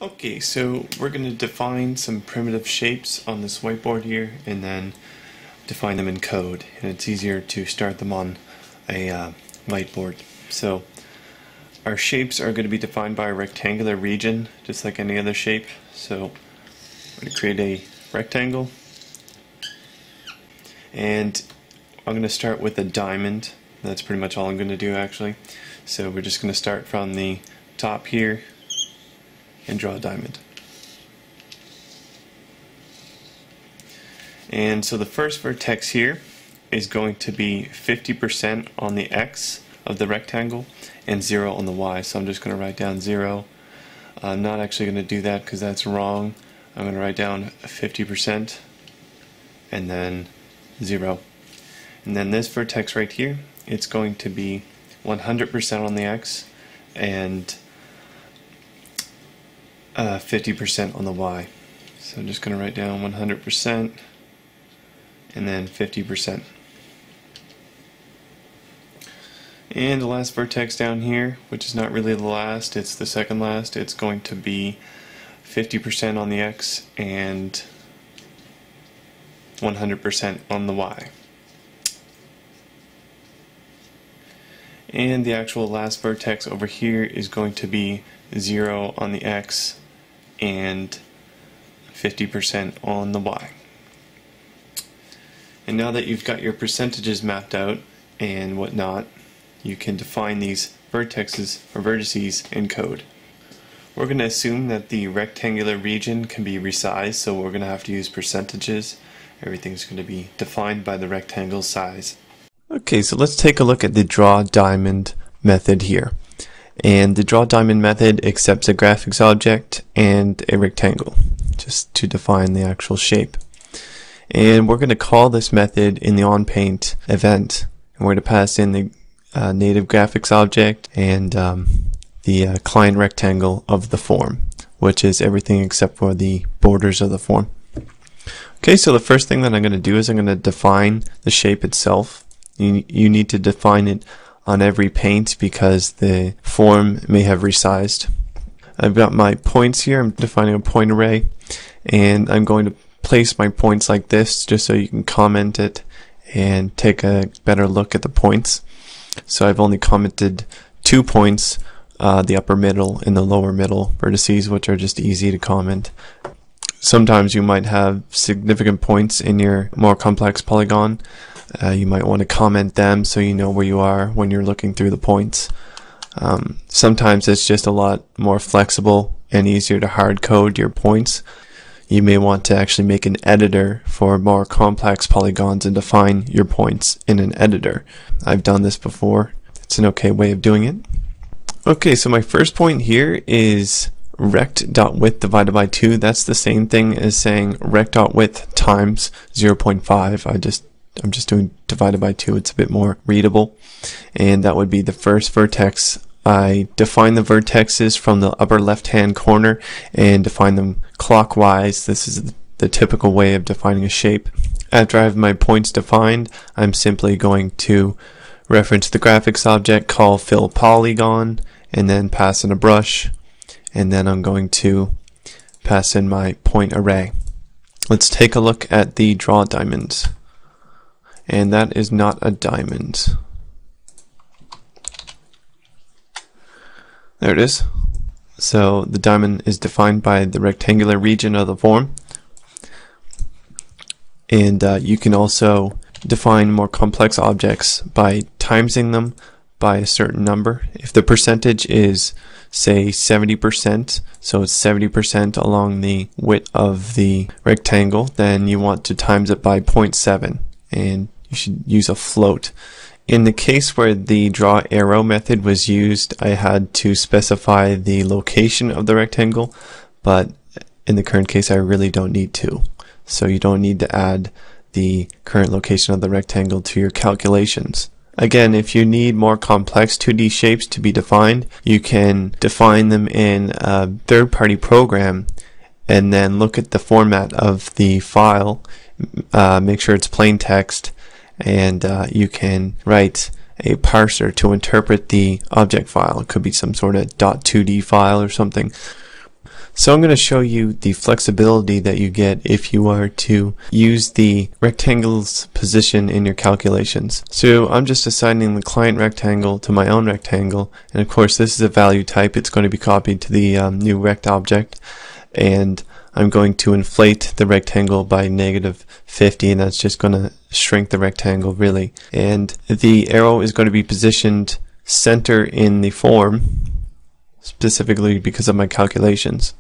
Okay, so we're going to define some primitive shapes on this whiteboard here and then define them in code, and it's easier to start them on a whiteboard. So our shapes are going to be defined by a rectangular region, just like any other shape. So I'm going to create a rectangle, and I'm going to start with a diamond. That's pretty much all I'm going to do actually. So we're just going to start from the top here and draw a diamond. And so the first vertex here is going to be 50% on the X of the rectangle and 0 on the Y. So I'm just going to write down 0. I'm not actually going to do that because that's wrong. I'm going to write down 50% and then 0. And then this vertex right here, it's going to be 100% on the X and 50% on the Y. So I'm just going to write down 100% and then 50%. And the last vertex down here, which is not really the last, it's the second last, it's going to be 50% on the X and 100% on the Y. And the actual last vertex over here is going to be 0 on the X and 50% on the Y. And now that you've got your percentages mapped out and whatnot, you can define these vertexes or vertices in code. We're going to assume that the rectangular region can be resized, so we're going to have to use percentages. Everything's going to be defined by the rectangle size. Okay, so let's take a look at the draw diamond method here. And the draw diamond method accepts a graphics object and a rectangle just to define the actual shape. And we're going to call this method in the onPaint event. And we're going to pass in the native graphics object and the client rectangle of the form, which is everything except for the borders of the form. Okay, so the first thing that I'm going to do is I'm going to define the shape itself. You need to define it on every paint because the form may have resized. I've got my points here. I'm defining a point array, and I'm going to place my points like this just so you can comment it and take a better look at the points. So I've only commented 2 points, the upper middle and the lower middle vertices, which are just easy to comment. Sometimes you might have significant points in your more complex polygon. You might want to comment them so you know where you are when you're looking through the points. Sometimes it's just a lot more flexible and easier to hard code your points. You may want to actually make an editor for more complex polygons and define your points in an editor. I've done this before. It's an okay way of doing it. Okay, so my first point here is rect.width divided by 2. That's the same thing as saying rect.width times 0.5. I'm just doing divided by 2. It's a bit more readable. And that would be the first vertex. I define the vertexes from the upper left hand corner and define them clockwise. This is the typical way of defining a shape. After I have my points defined, I'm simply going to reference the graphics object, call fill polygon, and then pass in a brush, and then I'm going to pass in my point array. Let's take a look at the draw diamonds. And that is not a diamond. There it is. So the diamond is defined by the rectangular region of the form. And you can also define more complex objects by timesing them by a certain number. If the percentage is, say, 70%, so it's 70% along the width of the rectangle, then you want to times it by 0.7, and you should use a float. In the case where the draw arrow method was used, I had to specify the location of the rectangle, but in the current case I really don't need to. So you don't need to add the current location of the rectangle to your calculations. Again, if you need more complex 2D shapes to be defined, you can define them in a third-party program and then look at the format of the file, make sure it's plain text, and you can write a parser to interpret the object file. It could be some sort of .2D file or something. So I'm going to show you the flexibility that you get if you are to use the rectangle's position in your calculations. So I'm just assigning the client rectangle to my own rectangle, and of course this is a value type. It's going to be copied to the new rect object, and I'm going to inflate the rectangle by -50, and that's just going to shrink the rectangle really. And the arrow is going to be positioned center in the form, specifically because of my calculations.